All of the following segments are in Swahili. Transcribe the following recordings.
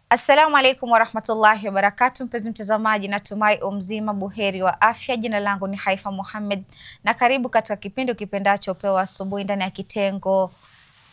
Assalamu alaikum warahmatullahi wabarakatuh, mpenzi mtazamaji, natumai umzima buheri wa afya. Jina langu ni Haifa Muhammad na karibu katika kipindi ukipendacho Upeo Asubuhi ndani ya kitengo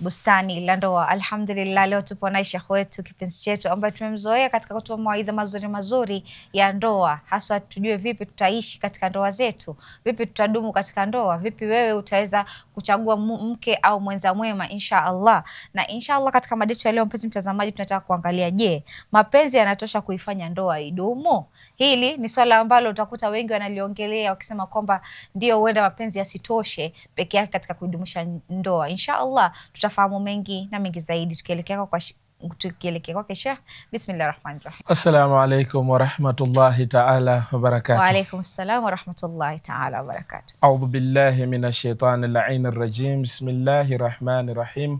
Bustani la Ndoa. Alhamdulillah, leo tupo na Sheikh wetu kipenzi chetu ambaye tumemzoea katika kutoa mawaidha mazuri ya ndoa, hasa tujue vipi tutaishi katika ndoa zetu, vipi tutadumu katika ndoa, vipi wewe utaweza kuchagua mke au mwenza mwema insha Allah. Na insha Allah katika mada yetu ya leo, mpenzi mtazamaji, tunataka kuangalia, je, mapenzi yanatosha kuifanya ndoa idumu? Hili ni swala ambalo utakuta wengi wanaliongelea wakisema kwamba ndio, huenda mapenzi yasitoshe peke yake katika kuidumisha ndoa. Insha Allah tutafahamu mengi na mengi zaidi tukielekea kwake Sheikh. Bismillahirrahmanirrahim. Assalamu alaikum warahmatullahi taala wabarakatuh. Wa alaikum assalam warahmatullahi taala wabarakatuh. Audhu billahi minash shaitani lainir rajim. Bismillahir rahmanir rahim.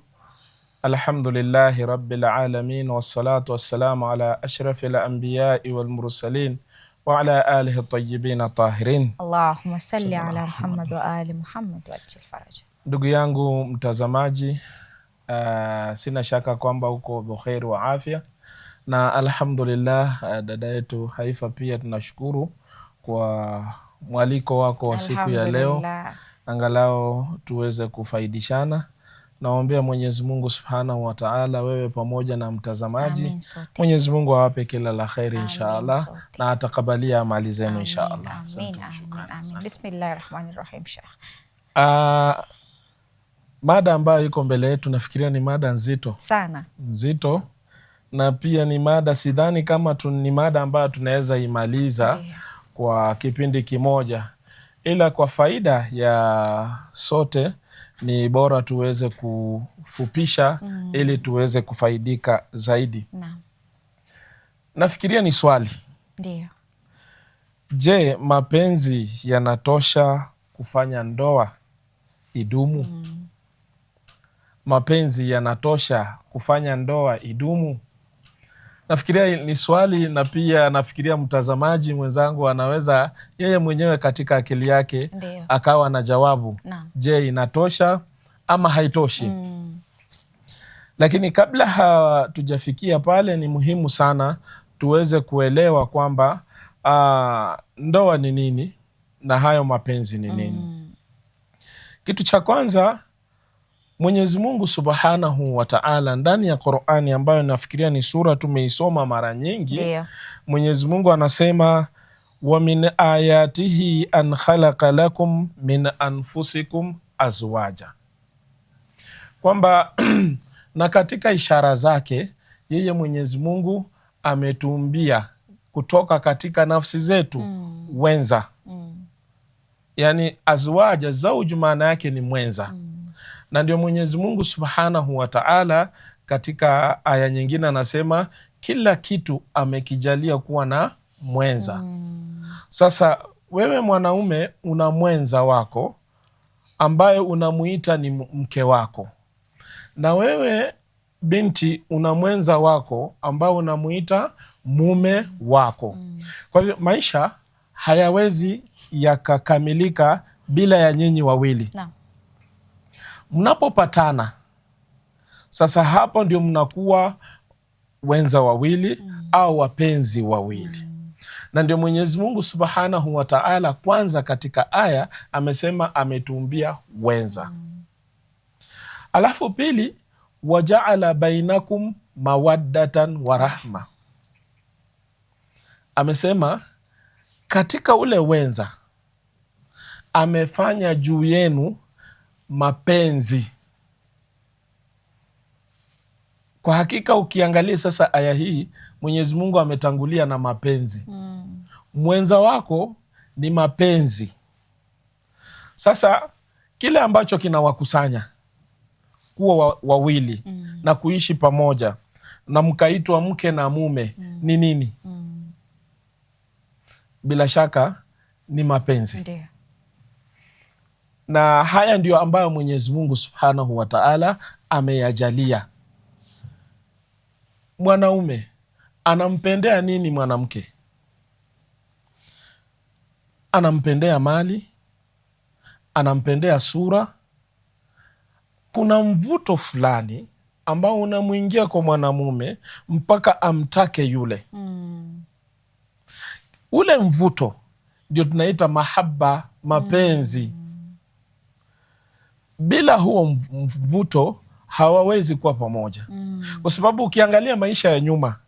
Alhamdulillahi rabbil alamin wassalatu wassalamu ala ashrafil anbiyai wal mursalin wa ala alihi tayyibin tahirin. Allahumma salli ala Muhammad wa ali Muhammad wa ajil faraja. Ndugu yangu mtazamaji, sina shaka kwamba uko buheri wa afya, na alhamdulillah, dada yetu Haifa pia tunashukuru kwa mwaliko wako wa siku ya leo, angalau tuweze kufaidishana. Naombea Mwenyezi Mungu Subhanahu wa Ta'ala, wewe pamoja na mtazamaji, Mwenyezi Mungu awape kila la kheri inshallah, na atakabalia amali zenu inshallah. Amin. Bismillahirrahmanirrahim. Mada ambayo iko mbele yetu nafikiria ni mada nzito sana, nzito, na pia ni mada, sidhani kama ni mada ambayo tunaweza imaliza kwa kipindi kimoja, ila kwa faida ya sote ni bora tuweze kufupisha ili tuweze kufaidika zaidi. Nafikiria ni swali, ndio, je, mapenzi yanatosha kufanya ndoa idumu? Mapenzi yanatosha kufanya ndoa idumu? Nafikiria ni swali, na pia nafikiria mtazamaji mwenzangu anaweza yeye mwenyewe katika akili yake akawa na jawabu Je, inatosha ama haitoshi? Lakini kabla hatujafikia pale, ni muhimu sana tuweze kuelewa kwamba ndoa ni nini na hayo mapenzi ni nini. Kitu cha kwanza, Mwenyezi Mungu Subhanahu wa Ta'ala ndani ya Qur'ani, ambayo nafikiria ni sura tumeisoma mara nyingi, Mwenyezi Mungu anasema wa min ayatihi an khalaqa lakum min anfusikum azwaja, kwamba na katika ishara zake yeye Mwenyezi Mungu ametuumbia kutoka katika nafsi zetu wenza. Yani azwaja, zauju maana yake ni mwenza. Na ndio Mwenyezi Mungu Subhanahu wa Ta'ala katika aya nyingine anasema kila kitu amekijalia kuwa na mwenza. Sasa wewe mwanaume una mwenza wako ambaye unamuita ni mke wako, na wewe binti una mwenza wako ambao unamuita mume wako. Kwa hivyo maisha hayawezi yakakamilika bila ya nyinyi wawili. Mnapopatana sasa, hapo ndio mnakuwa wenza wawili au wapenzi wawili. Na ndio Mwenyezi Mungu Subhanahu wa Ta'ala kwanza katika aya amesema ametuumbia wenza. Alafu pili, wajaala bainakum mawaddatan wa rahma, amesema katika ule wenza amefanya juu yenu mapenzi. Kwa hakika ukiangalia sasa aya hii, Mwenyezi Mungu ametangulia na mapenzi. Mwenza wako ni mapenzi. Sasa kile ambacho kinawakusanya kuwa wawili na kuishi pamoja na mkaitwa mke na mume ni nini? Bila shaka ni mapenzi. Na haya ndio ambayo Mwenyezi Mungu Subhanahu wa Ta'ala ameyajalia. Mwanaume anampendea nini mwanamke? Anampendea mali, anampendea sura. Kuna mvuto fulani ambao unamuingia kwa mwanamume mpaka amtake yule. Ule mvuto ndio tunaita mahaba, mapenzi. Bila huo mvuto hawawezi kuwa pamoja. Kwa sababu ukiangalia maisha ya nyuma,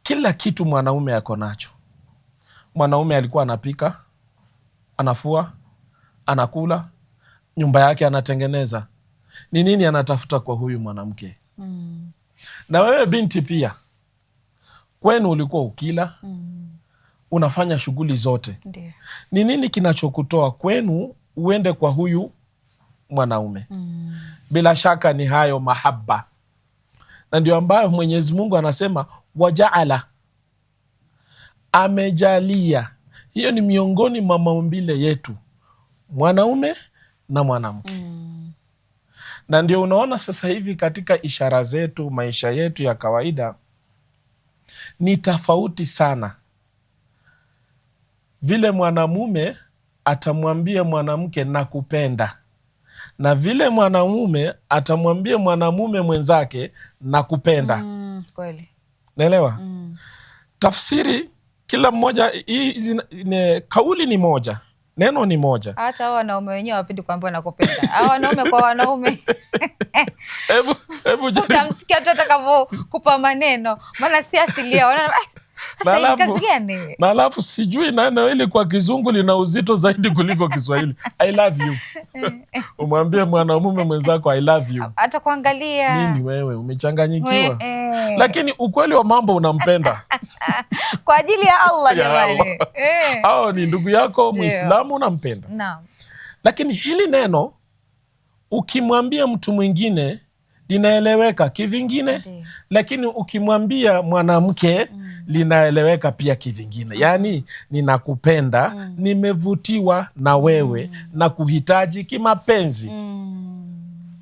kila kitu mwanaume yako nacho. Mwanaume alikuwa anapika, anafua, anakula, nyumba yake anatengeneza. Ni nini anatafuta kwa huyu mwanamke? Na wewe binti pia, kwenu ulikuwa ukila, unafanya shughuli zote. Ni nini kinachokutoa kwenu uende kwa huyu mwanaume? Bila shaka ni hayo mahaba. Na ndio ambayo Mwenyezi Mungu anasema wajaala, amejalia. Hiyo ni miongoni mwa maumbile yetu, mwanaume na mwanamke. Na ndio unaona sasa hivi katika ishara zetu, maisha yetu ya kawaida ni tofauti sana. Vile mwanamume atamwambia mwanamke nakupenda, na vile mwanamume atamwambia mwanamume mwenzake nakupenda. Kweli. Naelewa? Tafsiri kila mmoja, kauli ni moja, neno ni moja. Hata hao wanaume wenyewe wapendi kuambiwa nakupenda. Hao wanaume kwa wanaume. Hebu utamsikia tu atakavyokupa maneno, maana si asili yao. Na alafu sijui neno hili kwa Kizungu lina uzito zaidi kuliko Kiswahili. I love you. Umwambie mwanamume mwenzako I love you, atakuangalia nini wewe umechanganyikiwa? Lakini ukweli wa mambo unampenda kwa ajili ya Allah jamani. Hao ni ndugu yako Muislamu, unampenda. Naam. Lakini hili neno ukimwambia mtu mwingine linaeleweka kivingine, lakini ukimwambia mwanamke linaeleweka pia kivingine. Yaani ninakupenda, nimevutiwa na wewe na kuhitaji kimapenzi.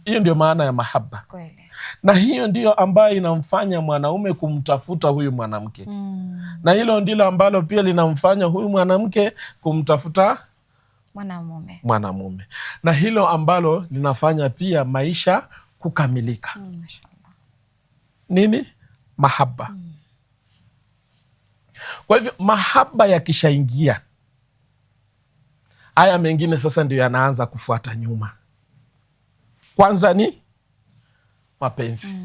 Hiyo ndio maana ya mahaba. Kweli. Na hiyo ndio ambayo inamfanya mwanaume kumtafuta huyu mwanamke. Na hilo ndilo ambalo pia linamfanya huyu mwanamke kumtafuta mwanamume. Na hilo ambalo linafanya pia maisha kukamilika. Nini? Mahaba. Kwa hivyo mahaba yakishaingia, haya mengine sasa ndio yanaanza kufuata nyuma. Kwanza ni mapenzi.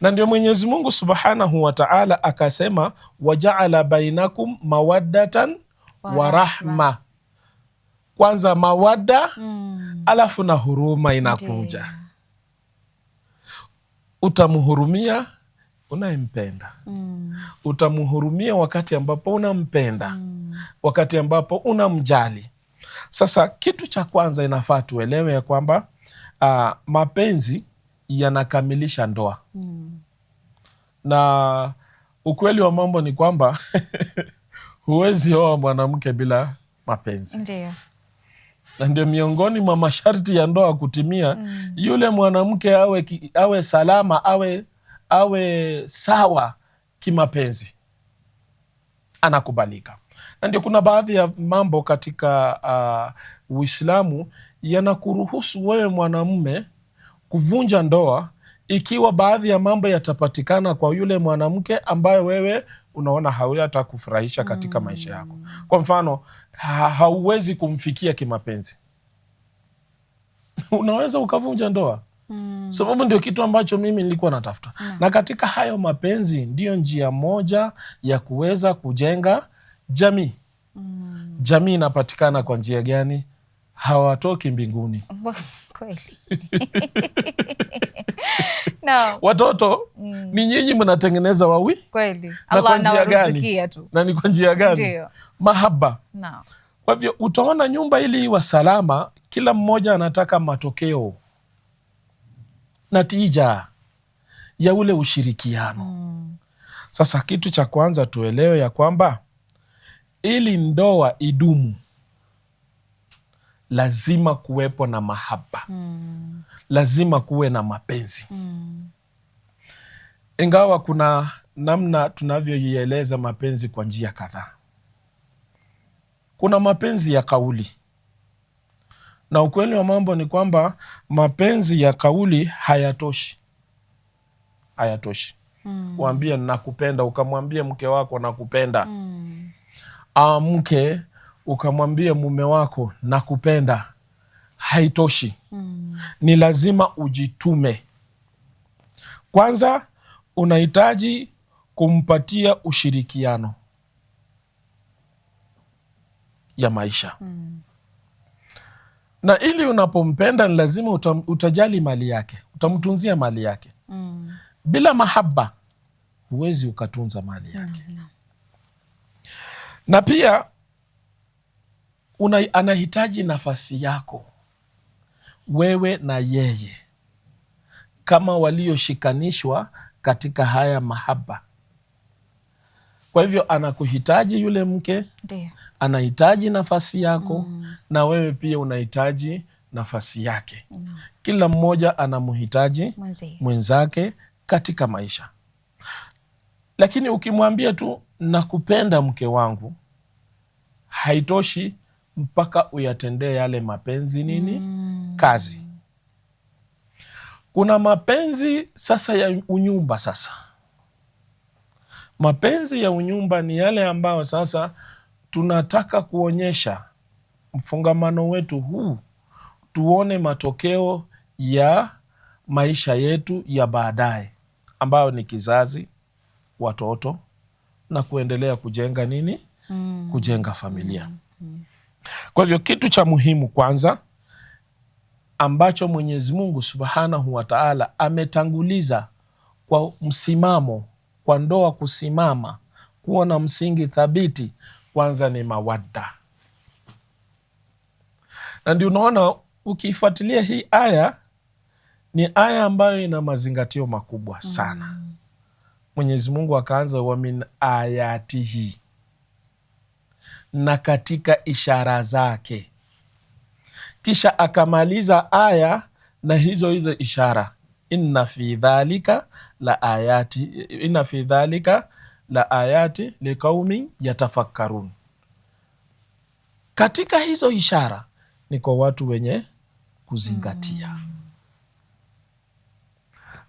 Na ndio Mwenyezi Mungu Subhanahu wa Ta'ala akasema wajaala bainakum mawaddatan wa rahma. Kwanza mawadda, alafu na huruma inakuja. Utamuhurumia unayempenda. Utamuhurumia wakati ambapo unampenda, wakati ambapo unamjali. Sasa kitu cha kwanza inafaa tuelewe ya kwamba mapenzi yanakamilisha ndoa. Na ukweli wa mambo ni kwamba huwezi oa mwanamke bila mapenzi. Ndiyo. Na ndio miongoni mwa masharti ya ndoa kutimia, yule mwanamke awe salama, awe sawa kimapenzi, anakubalika. Na ndio kuna baadhi ya mambo katika Uislamu yanakuruhusu wewe mwanamume kuvunja ndoa ikiwa baadhi ya mambo yatapatikana kwa yule mwanamke ambaye wewe unaona hayatakufurahisha katika maisha yako. Kwa mfano, hauwezi kumfikia kimapenzi. Unaweza ukavunja ndoa. Sababu ndio kitu ambacho mimi nilikuwa natafuta. Na katika hayo mapenzi ndiyo njia moja ya kuweza kujenga jamii. Jamii inapatikana kwa njia gani? Hawatoki mbinguni. Kweli. No. Watoto ni nyinyi mnatengeneza kweli. Na kwa njia gani? Na ni kwa njia gani? Ndiyo. Mahaba. No. Kwa hivyo utaona nyumba ili iwe salama, kila mmoja anataka matokeo, natija ya ule ushirikiano. Sasa kitu cha kwanza tuelewe ya kwamba ili ndoa idumu lazima kuwepo na mahaba. Lazima kuwe na mapenzi. Ingawa kuna namna tunavyoieleza mapenzi kwa njia kadhaa. Kuna mapenzi ya kauli. Na ukweli wa mambo ni kwamba mapenzi ya kauli hayatoshi. hayatoshi. Waambie nakupenda, ukamwambie mke wako nakupenda. Mke ukamwambie mume wako nakupenda, haitoshi. Ni lazima ujitume. Kwanza unahitaji kumpatia ushirikiano ya maisha. Na ili unapompenda ni lazima utajali mali yake, utamtunzia mali yake. Bila mahaba huwezi ukatunza mali yake. Na pia anahitaji nafasi yako wewe na yeye, kama walioshikanishwa katika haya mahaba. Kwa hivyo anakuhitaji yule mke, anahitaji nafasi yako, na wewe pia unahitaji nafasi yake. Kila mmoja anamhitaji mwenzake katika maisha. Lakini ukimwambia tu nakupenda mke wangu, haitoshi, mpaka uyatendee yale mapenzi kazi. Kuna mapenzi sasa ya unyumba. Sasa mapenzi ya unyumba ni yale ambayo sasa tunataka kuonyesha mfungamano wetu huu, tuone matokeo ya maisha yetu ya baadaye, ambayo ni kizazi, watoto, na kuendelea kujenga kujenga familia. Kwa hivyo kitu cha muhimu kwanza ambacho Mwenyezi Mungu Subhanahu wa Ta'ala ametanguliza kwa msimamo, kwa ndoa kusimama, kuwa na msingi thabiti, kwanza ni mawadda. Na ndio unaona ukifuatilia hii aya, ni aya ambayo ina mazingatio makubwa sana. Mwenyezi Mungu akaanza wa min ayatihi, na katika ishara zake, kisha akamaliza aya na hizo ishara, inna fi dhalika la ayati liqaumin yatafakkarun. Katika hizo ishara ni kwa watu wenye kuzingatia.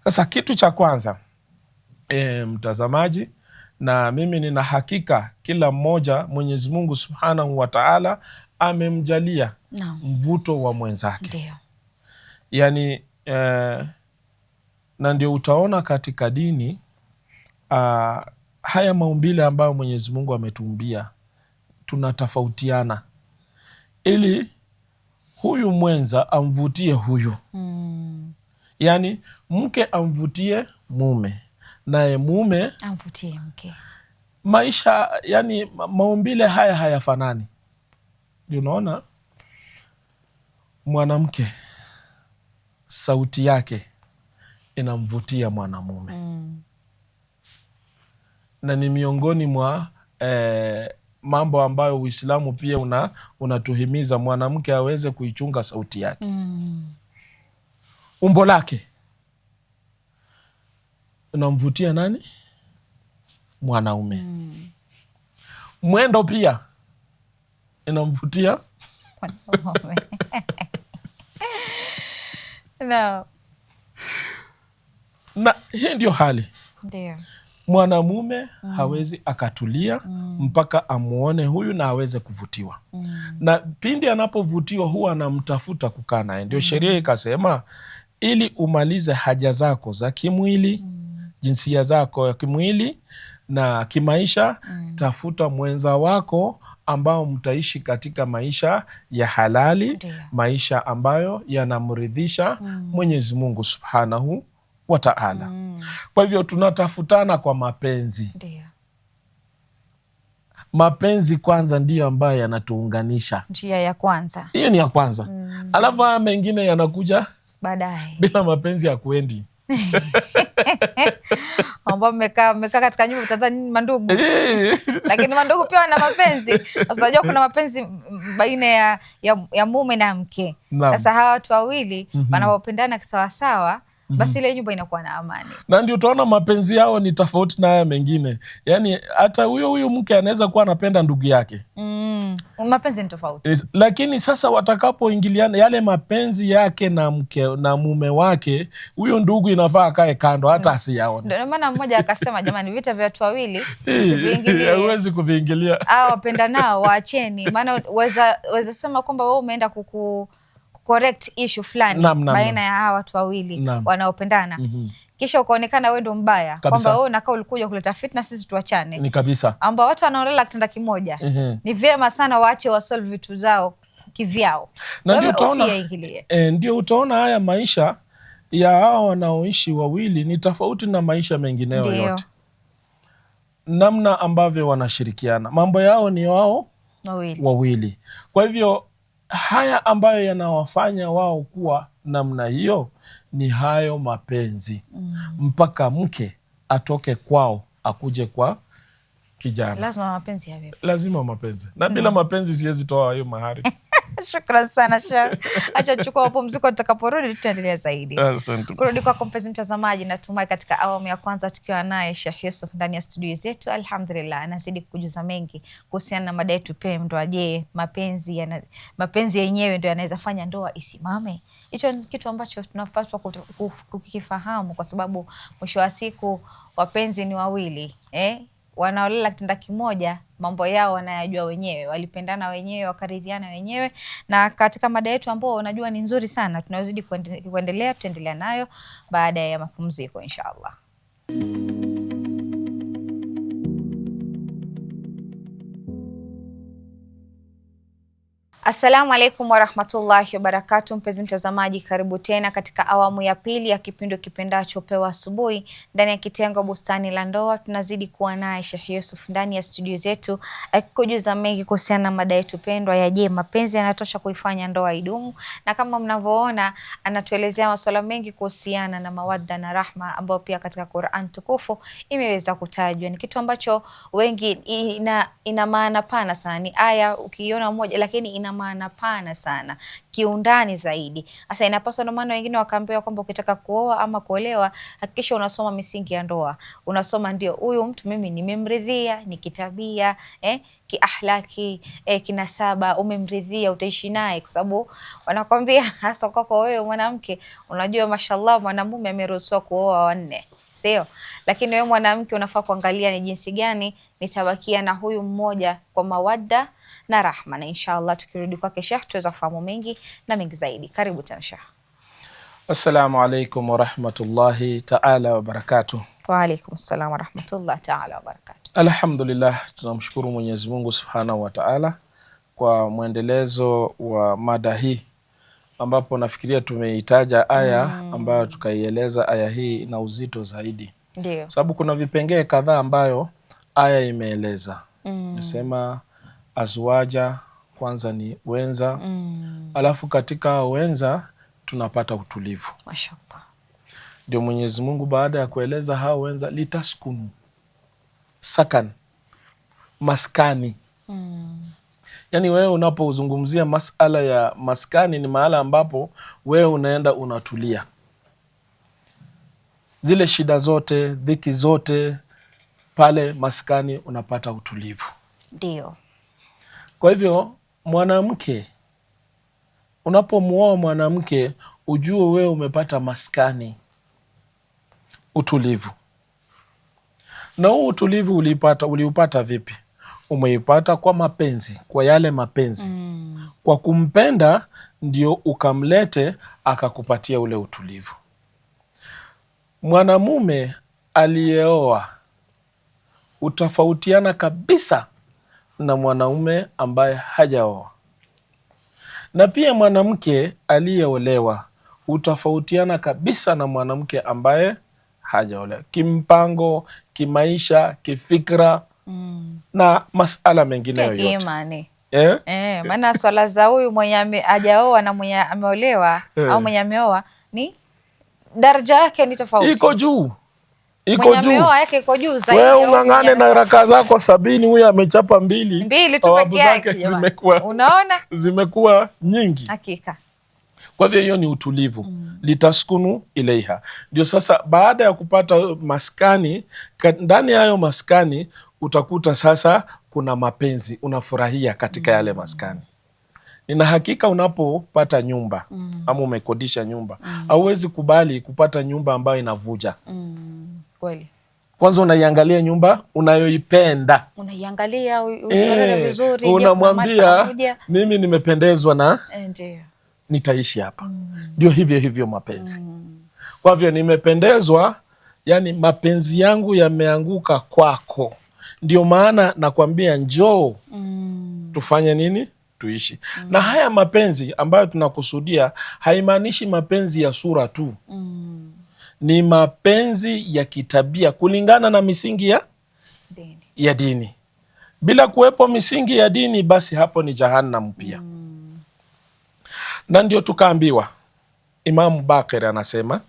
Sasa kitu cha kwanza, mtazamaji, na mimi nina hakika kila mmoja Mwenyezi Mungu Subhanahu wa Ta'ala amemjalia mvuto wa mwenzake. Yani na ndio utaona katika dini haya maumbile ambayo Mwenyezi Mungu ametuumbia, tunatofautiana ili huyu mwenza amvutie huyu. Yani mke amvutie mume, naye mume amvutie mke. Maisha, yani maumbile haya hayafanani. Ndio unaona mwanamke sauti yake inamvutia mwanamume. Na ni miongoni mwa mambo ambayo Uislamu pia unatuhimiza mwanamke aweze kuichunga sauti yake. Umbo lake inamvutia nani? Mwanaume. Mwendo pia inamvutia mwanaume. No. Na hii ndio hali. Ndio. Mwanamume hawezi akatulia mpaka amuone huyu na aweze kuvutiwa. Na pindi anapovutiwa huwa anamtafuta kukaa naye. Ndio sheria ikasema ili umalize haja zako za kimwili, jinsia zako ya kimwili na kimaisha, tafuta mwenza wako ambao mtaishi katika maisha ya halali. Ndiyo. Maisha ambayo yanamridhisha Mwenyezi Mungu Subhanahu wa Ta'ala. Kwa hivyo tunatafutana kwa mapenzi. Ndiyo. Mapenzi kwanza ndiyo ambayo yanatuunganisha. Njia ya kwanza. Hiyo ni ya kwanza. Alafu haya mengine yanakuja baadaye. Bila mapenzi ya kuendi. Ambao mmekaa katika nyumba utadhani mandugu. Lakini mandugu pia wana mapenzi. Sasa unajua kuna mapenzi baina ya mume na mke. Sasa hawa watu wawili wanapopendana kisawasawa, basi ile nyumba inakuwa na amani. Na ndio utaona mapenzi yao ni tofauti na haya mengine. Yani hata huyo mke anaweza kuwa anapenda ndugu yake. Mapenzi ni tofauti. Lakini sasa watakapoingiliana yale mapenzi yake na mume wake, huyo ndugu inafaa akae kando hata asiyaone. Ndio maana mmoja akasema jamani, vita vya watu wawili usiviingilie. Huwezi kuviingilia. Wapenda nao waacheni. Maana weza sema kwamba wewe umeenda correct issue fulani baina ya hawa watu wawili wanaopendana. Kisha ukaonekana wewe ndo mbaya, kwamba wewe unakaa ulikuja kuleta fitna, sisi tuachane. Ni kabisa. Ambao watu wanaolala kitanda kimoja. Ni vyema sana waache wasolve vitu zao kivyao. Na ndio utaona haya maisha ya hao wanaoishi wawili ni tofauti na maisha mengineyo yote. Namna ambavyo wanashirikiana, mambo yao ni wao wawili. Kwa hivyo haya ambayo yanawafanya wao kuwa namna hiyo ni hayo mapenzi. Mpaka mke atoke kwao akuje kwa kijana. Lazima mapenzi. Na bila mapenzi siwezi toa hiyo mahari. Shukran sana Sheikh. Acha chukua mapumziko, tutakaporudi tutaendelea zaidi. Kurudi kwako mpenzi mtazamaji, natumai katika awamu ya kwanza tukiwa naye Sheikh Yusuf ndani ya studio zetu, alhamdulillah anazidi kujuza mengi kuhusiana na mada yetu pendwa. Je, mapenzi yenyewe ndio yanaweza fanya ndoa isimame? Hicho ni kitu ambacho tunapaswa kukifahamu, kwa sababu mwisho wa siku wapenzi ni wawili, wanaolala kitanda kimoja, mambo yao wanayajua wenyewe, walipendana wenyewe, wakaridhiana wenyewe. Na katika mada yetu ambayo unajua ni nzuri sana, tunazidi tutaendelea nayo baada ya mapumziko inshallah. Assalamu alaikum warahmatullahi wabarakatuh. Mpenzi mtazamaji, karibu tena katika awamu ya pili ya kipindi kipendacho Pewa Asubuhi ndani ya kitengo Bustani la Ndoa. Tunazidi kuwa naye Sheikh Yusuf ndani ya studio zetu akikujuza mengi kuhusiana na mada yetu pendwa ya je, mapenzi yanatosha kuifanya ndoa idumu? Na kama mnavyoona anatuelezea masuala mengi kuhusiana na mawadda na rahma, ambayo pia katika Qur'an tukufu imeweza kutajwa. Ni kitu ambacho wengi ina maana pana sana. Ni aya ukiona moja, lakini ina maana pana sana kiundani zaidi. Sasa inapaswa, ndio maana wengine wakaambiwa kwamba ukitaka kuoa ama kuolewa hakikisha unasoma misingi ya ndoa. Unasoma ndio huyu mtu mimi nimemridhia, ni kitabia, kiahlaki, kinasaba, umemridhia utaishi naye, kwa sababu wanakwambia hasa kwako wewe mwanamke, unajua mashallah mwanamume ameruhusiwa kuoa wanne, sio? Lakini wewe mwanamke unafaa kuangalia ni jinsi gani nitabakia na huyu mmoja kwa mawadda na rahma. Na inshallah tukirudi kwake Sheikh tuweza kufahamu mengi na mengi zaidi. Karibu tena Sheikh. Assalamu alaikum warahmatullahi taala wabarakatuh. Wa alaikum assalam warahmatullahi taala wabarakatuh. Alhamdulillah, tunamshukuru Mwenyezi Mungu subhanahu wa taala kwa mwendelezo wa mada hii, ambapo nafikiria tumeitaja aya ambayo tukaieleza. Aya hii ina uzito zaidi, ndio sababu kuna vipengee kadhaa ambayo aya imeeleza. Nasema azwaja, kwanza ni wenza, alafu katika wenza tunapata utulivu. Mashallah. Ndio Mwenyezi Mungu baada ya kueleza hao wenza, litaskunu, sakan, maskani. Yani wewe unapozungumzia masala ya maskani ni mahala ambapo wewe unaenda unatulia. Zile shida zote, dhiki zote, pale maskani unapata utulivu. Ndio. Kwa hivyo mwanamke, unapomuoa mwanamke ujue wewe umepata maskani, utulivu. Na huu utulivu uliupata vipi? Umeipata kwa mapenzi, kwa yale mapenzi. Kwa kumpenda ndio ukamlete akakupatia ule utulivu. Mwanamume aliyeoa utafautiana kabisa na mwanaume ambaye hajaoa, na pia mwanamke aliyeolewa utafautiana kabisa na mwanamke ambaye hajaolewa, kimpango, kimaisha, kifikra na masala mengineyo yote. Maana swala za huyu mwenye hajaoa na mwenye ameolewa au mwenye ameoa ni daraja yake ni tofauti, iko juu. Wewe ungangane na raka zako 70, huyu amechapa mbili tu peke yake, zimekuwa nyingi. Hakika. Kwa hivyo hiyo ni utulivu. Litaskunu ilaiha. Ndio sasa baada ya kupata maskani, ndani ya hayo maskani utakuta sasa kuna mapenzi, unafurahia katika yale maskani. Nina hakika unapopata nyumba ama umekodisha nyumba, hauwezi kubali kupata nyumba ambayo inavuja. Kweli. Kwanza unaiangalia nyumba unayoipenda, unaiangalia usorere vizuri, unamwambia mimi nimependezwa na nitaishi hapa. Ndio hivyo mapenzi. Kwa hivyo nimependezwa, yani mapenzi yangu yameanguka kwako, ndio maana nakwambia njoo tufanye nini? Tuishi. Na haya mapenzi ambayo tunakusudia haimaanishi mapenzi ya sura tu. Ni mapenzi ya kitabia kulingana na misingi ya dini. Bila kuwepo misingi ya dini, basi hapo ni jahannam pia. Na ndio tukaambiwa, Imamu Bakir anasema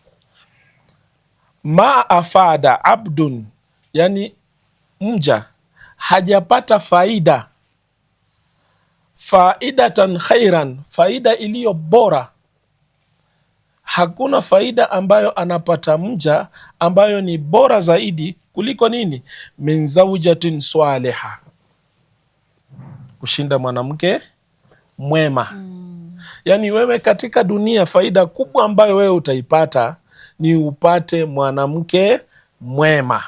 ma afada abdun, yani mja hajapata faidatan khairan, faida iliyo bora. Hakuna faida ambayo anapata mja ambayo ni bora zaidi kuliko nini? Min zawjatin swaliha, kushinda mwanamke mwema. Yani wewe katika dunia faida kubwa ambayo wewe utaipata ni upate mwanamke mwema.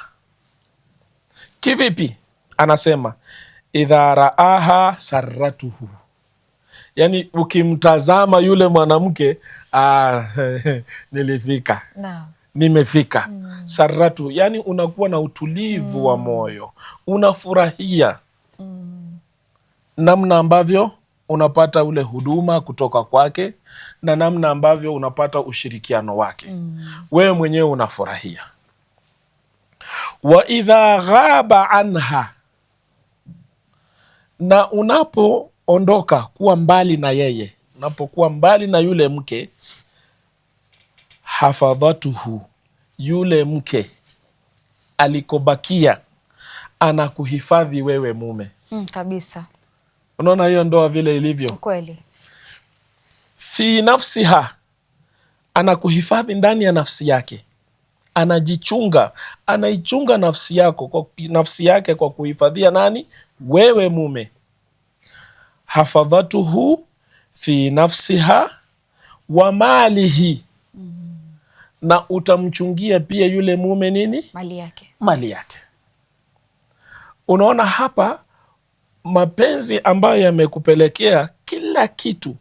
Kivipi? Anasema idha raaha sarratuhu, yani ukimtazama yule mwanamke nilifika, nimefika. Sarratu, yani unakuwa na utulivu wa moyo, unafurahia namna ambavyo unapata ule huduma kutoka kwake na namna ambavyo unapata ushirikiano wake. Wewe mwenyewe unafurahia. Wa idha ghaba anha, na unapoondoka kuwa mbali na yeye, unapokuwa mbali na yule mke, hafadhatuhu, yule mke alikobakia anakuhifadhi wewe mume. Kabisa. Unaona hiyo ndoa vile ilivyo kweli. Fi nafsiha, anakuhifadhi ndani ya nafsi yake, anajichunga, anaichunga nafsi yake kwa kuhifadhia nani? Wewe mume. Hafadhatuhu fi nafsiha wa malihi, na utamchungia pia yule mume nini? Mali yake. Unaona hapa mapenzi ambayo yamekupelekea kila kitu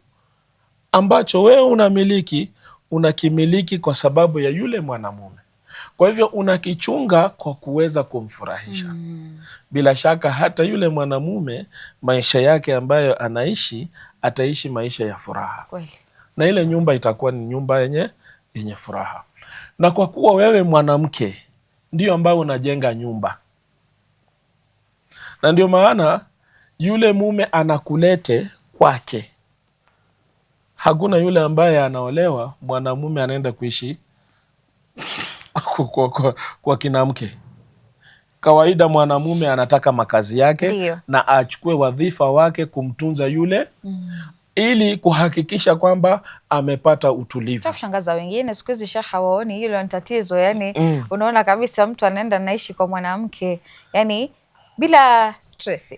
ambacho wewe unamiliki, unakimiliki kwa sababu ya yule mwanamume. Kwa hivyo unakichunga kwa kuweza kumfurahisha. Bila shaka hata yule mwanamume maisha yake ambayo anaishi, ataishi maisha ya furaha. Kweli. Na ile nyumba itakuwa ni nyumba yenye furaha. Na kwa kuwa wewe mwanamke ndio ambayo unajenga nyumba, na ndio maana yule mume anakulete kwake. Hakuna yule ambaye anaolewa mwanamume anaenda kuishi kwa kinamke. Kawaida mwanamume anataka makazi yake. Dio. Na achukue wadhifa wake kumtunza yule ili kuhakikisha kwamba amepata utulivu. Kushangaza wengine siku hizi hawaoni hilo ni tatizo, yani unaona kabisa mtu anaenda naishi kwa mwanamke yani bila stress.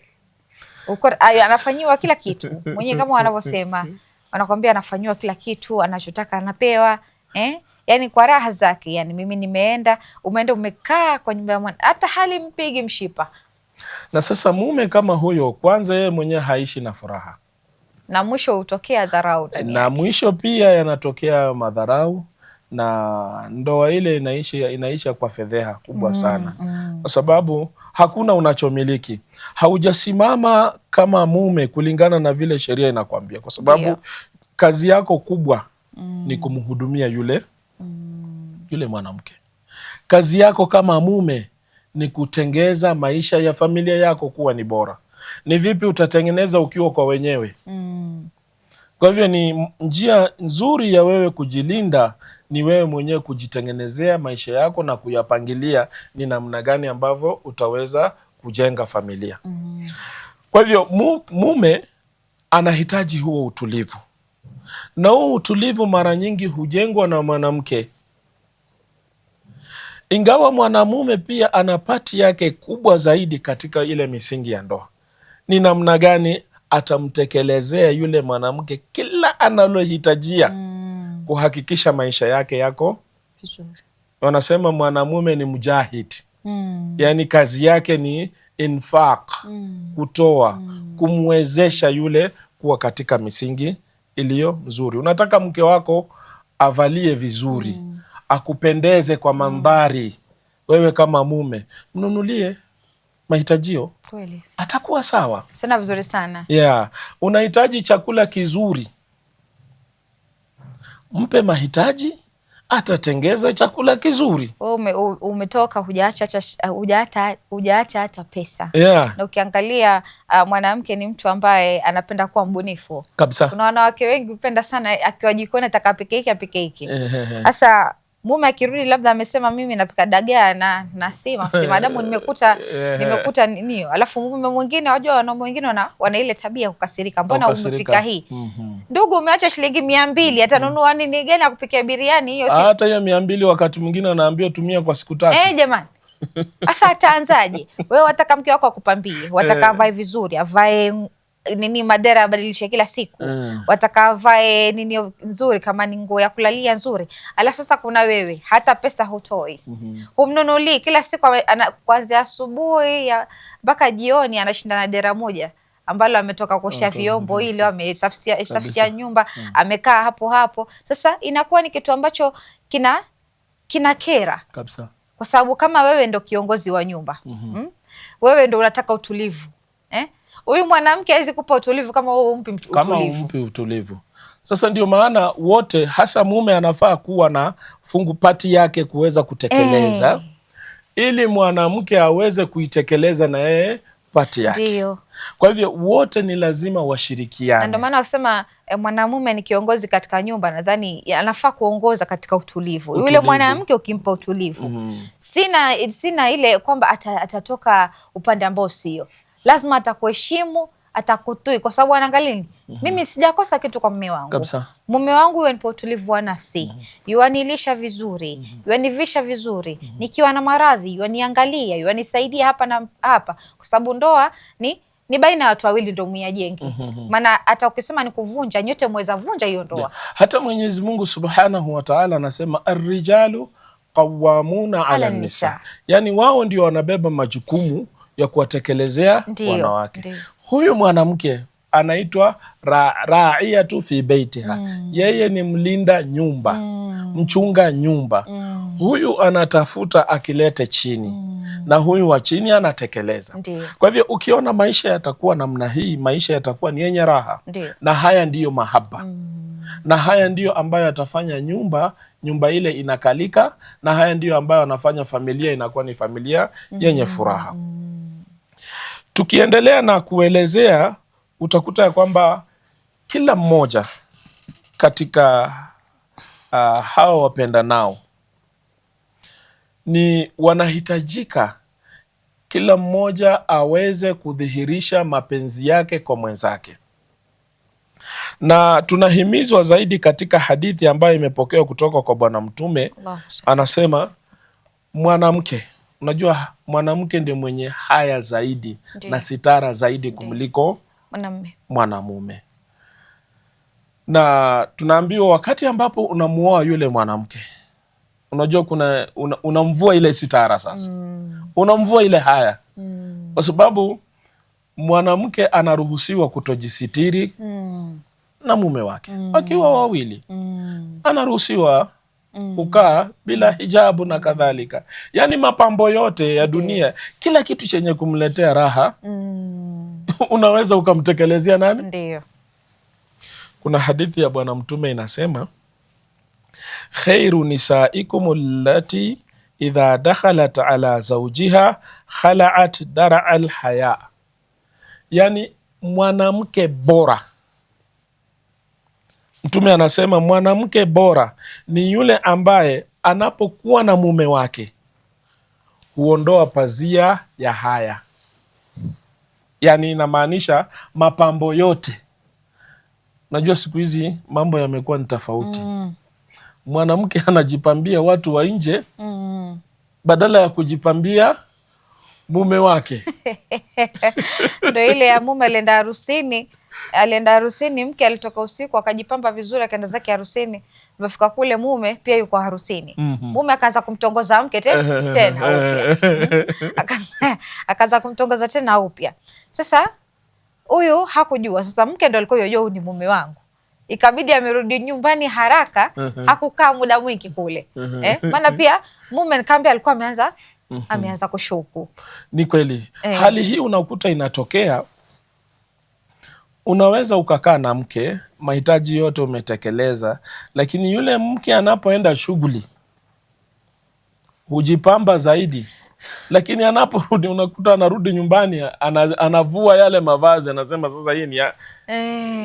Anafanyiwa kila kitu mwenyewe kama wanavyosema, wanakwambia anafanyiwa kila kitu, anachotaka anapewa, yani kwa raha zake. Yani mimi nimeenda, umeenda umekaa kwa nyumba ya mwana, hata hali mpigi mshipa. Na sasa mume kama huyo, kwanza yeye mwenyewe haishi na furaha, na mwisho hutokea dharau ndani yake. Na mwisho pia yanatokea madharau, na ndoa ile inaisha kwa fedheha kubwa sana. Kwa sababu hakuna unachomiliki, haujasimama kama mume kulingana na vile sheria inakwambia, kwa sababu kazi yako kubwa ni kumhudumia yule mwanamke. Kazi yako kama mume ni kutengeza maisha ya familia yako kuwa ni bora. Ni vipi utatengeneza ukiwa kwa wenyewe? Kwa hivyo ni njia nzuri ya wewe kujilinda, ni wewe mwenyewe kujitengenezea maisha yako na kuyapangilia ni namna gani ambavyo utaweza kujenga familia. Kwa hivyo mume anahitaji huo utulivu. Na huu utulivu mara nyingi hujengwa na mwanamke, ingawa mwanamume pia ana pati yake kubwa zaidi katika ile misingi ya ndoa. Ni namna gani atamtekelezea yule mwanamke kila analohitajia kuhakikisha maisha yake yako vizuri. Wanasema mwanamume ni mujahid, yaani kazi yake ni infaq, kutoa, kumwezesha yule kuwa katika misingi iliyo mzuri. Unataka mke wako avalie vizuri, akupendeze kwa mandhari, wewe kama mume mnunulie mahitajio, kweli atakuwa sawa sana, vizuri sana. Unahitaji chakula kizuri, mpe mahitaji, atatengeza chakula kizuri. Umetoka hujaacha hata pesa. Na ukiangalia mwanamke ni mtu ambaye anapenda kuwa mbunifu kabisa. Kuna wanawake wengi hupenda sana akiwa jikoni ataka apike hiki. Sasa mume akirudi labda amesema mimi napika dagaa na sima madamu nimekuta nini, alafu mume mwingine, wajua wanaume wengine wana ile tabia kukasirika, mbona umepika hii? Ndugu, umeacha shilingi 200, atanunua nini gani akupikia biriani hiyo? Hata hiyo 200 wakati mwingine anaambia tumia kwa siku 3. Jamani, sasa ataanzaje? Wewe wataka mke wako akupambie, wataka avae vizuri, avae nini madera abadilishe kila siku, wataka avae nini nzuri, kama ni nguo ya kulalia nzuri. Ala, sasa kuna wewe hata pesa hutoi, humnunulii kila siku, kuanzia asubuhi mpaka jioni anashinda na dera moja ambalo ametoka kuosha vyombo, ile amesafisha nyumba, amekaa hapo. Sasa inakuwa ni kitu ambacho kina kera kabisa, kwa sababu kama wewe ndo kiongozi wa nyumba, wewe ndo unataka utulivu, huyu mwanamke hawezi kupa utulivu kama wewe umpi utulivu. Sasa ndio maana wote, hasa mume, anafaa kuwa na fungu pati yake kuweza kutekeleza, ili mwanamke aweze kuitekeleza na yeye pati yake. Ndio. Kwa hivyo wote ni lazima washirikiane. Ndio maana wasema mwanamume ni kiongozi katika nyumba, nadhani anafaa kuongoza katika utulivu. Yule mwanamke ukimpa utulivu, sina ile kwamba atatoka upande ambao sio. Lazima atakuheshimu, atakutui, kwa sababu anaangalia nini? Mimi sijakosa kitu kwa mume wangu kabisa. Mume wangu yanipa utulivu wa nafsi, yuanilisha vizuri, yuanivisha vizuri, nikiwa na maradhi yuaniangalia, yuanisaidia hapa na hapa, kwa sababu ndoa ni baina ya watu wawili, ndio muyajenge. Maana hata ukisema ni kuvunja, nyote mweza vunja hiyo ndoa. Hata Mwenyezi Mungu Subhanahu wa Ta'ala anasema ar-rijalu qawwamuna 'ala an-nisa, yani wao ndio wanabeba majukumu ya kuwatekelezea wanawake. Huyu mwanamke anaitwa ra'iyatu fi baitiha, yeye ni mlinda nyumba, mchunga nyumba. Huyu anatafuta akilete chini, na huyu wa chini anatekeleza. Kwa hivyo ukiona maisha yatakuwa namna hii, maisha yatakuwa ni yenye raha. Na haya ndiyo mahaba, na haya ndiyo ambayo yatafanya nyumba ile inakalika, na haya ndiyo ambayo anafanya familia inakuwa ni familia yenye furaha. Tukiendelea na kuelezea, utakuta ya kwamba kila mmoja katika hawa wapenda nao ni wanahitajika kila mmoja aweze kudhihirisha mapenzi yake kwa mwenzake, na tunahimizwa zaidi katika hadithi ambayo imepokewa kutoka kwa Bwana Mtume. Anasema mwanamke, unajua mwanamke ndiye mwenye haya zaidi na sitara zaidi kumliko mwanamume. Na tunaambiwa wakati ambapo unamuoa yule mwanamke, unajua unamvua ile sitara sasa. Unamvua ile haya. Kwa sababu mwanamke anaruhusiwa kutojisitiri na mume wake. Wakiwa wawili, anaruhusiwa kukaa bila hijabu na kadhalika. Yani mapambo yote ya dunia, kila kitu chenye kumletea raha, unaweza ukamtekelezea nani? Ndio. Kuna hadithi ya Bwana Mtume inasema, khairu nisaikum allati idha dakhalat ala zawjiha khala'at dara'al haya. Yani mwanamke bora, Mtume anasema mwanamke bora ni yule ambaye anapokuwa na mume wake huondoa pazia ya haya. Yani inamaanisha mapambo yote Najua siku hizi mambo yamekuwa ni tofauti. Mwanamke anajipambia watu wa nje badala ya kujipambia mume wake. Ndio ile ya mume alienda harusini, mke alitoka usiku akajipamba vizuri akaenda zake harusini. Alipofika kule mume pia yuko harusini. Mume akaanza kumtongoza mke tena upya. Akaanza kumtongoza tena upya. Sasa huyu hakujua, sasa mke ndo alikuwa yojua ni mume wangu. Ikabidi amerudi nyumbani haraka, hakukaa muda mwingi kule. Maana pia mume nikamwambia alikuwa ameanza kushuku. Ni kweli. Hali hii unakuta inatokea, unaweza ukakaa na mke, mahitaji yote umetekeleza, lakini yule mke anapoenda shughuli hujipamba zaidi, lakini anaporudi unakuta anarudi nyumbani anavua yale mavazi, anasema sasa hii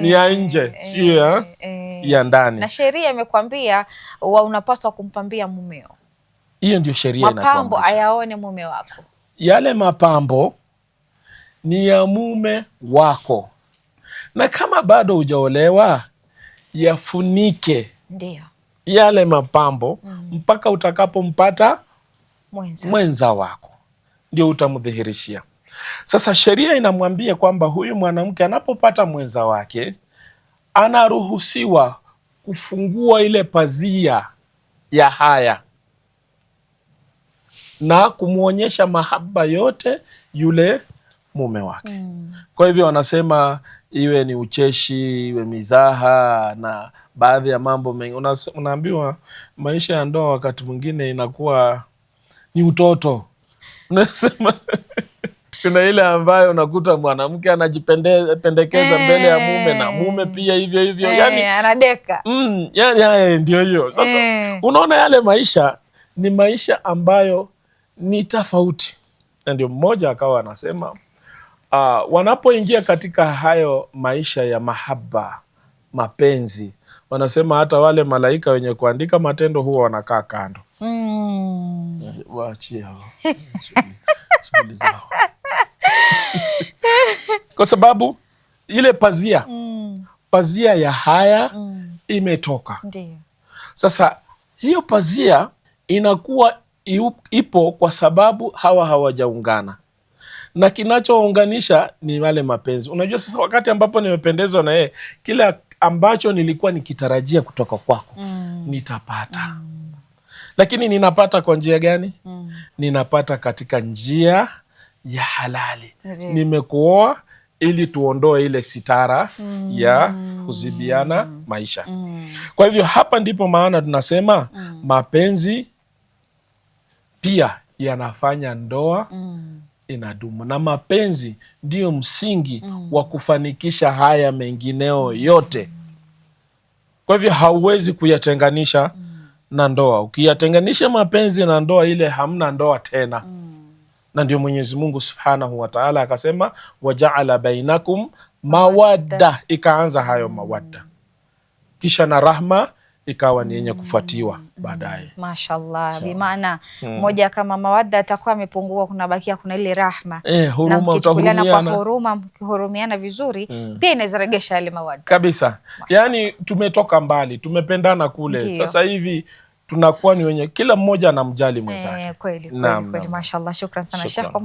ni ya nje, sio ya ndani. Na sheria imekwambia unapaswa kumpambia mumeo. Hiyo ndio sheria inakuambia. Mapambo ayaone mume wako. Yale mapambo ni ya mume wako, na kama bado hujaolewa yafunike ndio yale mapambo mpaka utakapompata mwenza wako, ndio utamdhihirishia. Sasa sheria inamwambia kwamba huyu mwanamke anapopata mwenza wake anaruhusiwa kufungua ile pazia ya haya na kumwonyesha mahaba yote yule mume wake. Kwa hivyo wanasema iwe ni ucheshi, iwe mizaha na baadhi ya mambo mengi. Unaambiwa maisha ya ndoa wakati mwingine inakuwa ni utoto. Unasema kuna ile ambayo unakuta mwanamke anajipendekeza mbele ya mume na mume pia hivyo hivyo, yani anadeka. Yani ndio hiyo. Sasa unaona yale maisha ni maisha ambayo ni tofauti. Na ndio mmoja akawa anasema wanapoingia katika hayo maisha ya mahaba, mapenzi, wanasema hata wale malaika wenye kuandika matendo huwa wanakaa kando. Waachie hao shughuli zao. Kwa sababu ile pazia ya haya imetoka. Ndiyo. Sasa hiyo pazia inakuwa ipo kwa sababu hawajaungana, na kinachounganisha ni wale mapenzi. Unajua sasa wakati ambapo nimependezwa na yeye, kile ambacho nilikuwa nikitarajia kutoka kwako nitapata. Lakini ninapata kwa njia gani? Ninapata katika njia ya halali. Nimekuoa ili tuondoe ile sitara ya kuzibiana maisha. Kwa hivyo hapa ndipo maana tunasema mapenzi pia yanafanya ndoa inadumu, na mapenzi ndiyo msingi wa kufanikisha haya mengineo yote. Kwa hivyo hauwezi kuyatenganisha na ndoa. Ukiyatenganisha mapenzi na ndoa, ile hamna ndoa tena. Na ndio Mwenyezi Mungu Subhanahu wa Ta'ala akasema wajaala bainakum mawadda, ikaanza hayo mawadda, kisha na rahma ikawa ni yenye kufuatiwa baadaye. Mashallah, bimaana moja kama mawadda atakuwa amepungua, kuna ile rahma. Huruma, utahurumiana kwa huruma, mkihurumiana vizuri pia inaweza regesha ile mawadda kabisa. Yani tumetoka mbali, tumependana kule. Ndiyo. Sasa hivi tunakuwa ni wenye kila mmoja anamjali mwenzake. Kweli. Mashallah, shukran sana Sheikh kwa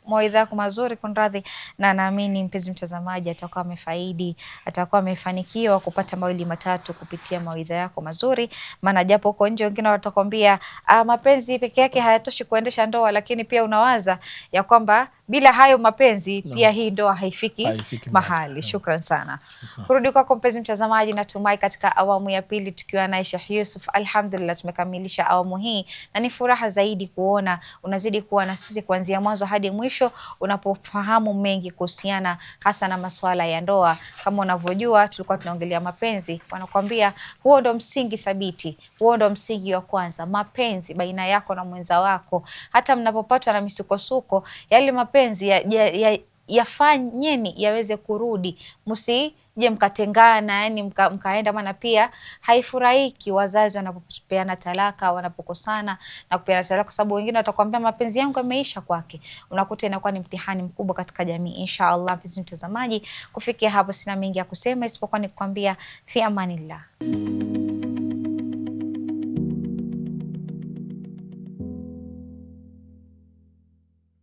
mawaidha yako mazuri, kunradhi, na naamini mpenzi mtazamaji atakuwa amefaidi, atakuwa amefanikiwa kupata mawili matatu kupitia mawaidha yako mazuri. Maana japo huko nje wengine watakwambia mapenzi peke yake hayatoshi kuendesha ndoa, lakini pia unawaza ya kwamba bila hayo mapenzi pia hii ndoa haifiki mahali. Shukran sana. Kurudi kwako mpenzi mtazamaji, natumai katika awamu ya pili tukiwa na Sheikh Yusuf, alhamdulillah tumekamilisha awamu hii, na ni furaha zaidi kuona unazidi kuwa na sisi kuanzia mwanzo hadi mwisho, unapofahamu mengi kuhusiana hasa na masuala ya ndoa. Kama unavyojua tulikuwa tunaongelea mapenzi, wanakuambia huo ndo msingi thabiti, huo ndo msingi wa kwanza, mapenzi baina yako na mwenza wako. Hata mnapopatwa na misukosuko, yale mapenzi yafanyeni yaweze kurudi, msije mkatengana, yani mkaenda. Maana pia haifurahiki wazazi wanapopeana talaka, wanapokosana na kupeana talaka, kwa sababu wengine watakwambia mapenzi yangu yameisha kwake. Unakuta inakuwa ni mtihani mkubwa katika jamii. Inshallah, mpenzi mtazamaji, kufikia hapo sina mengi ya kusema isipokuwa ni kukwambia fi amanillah.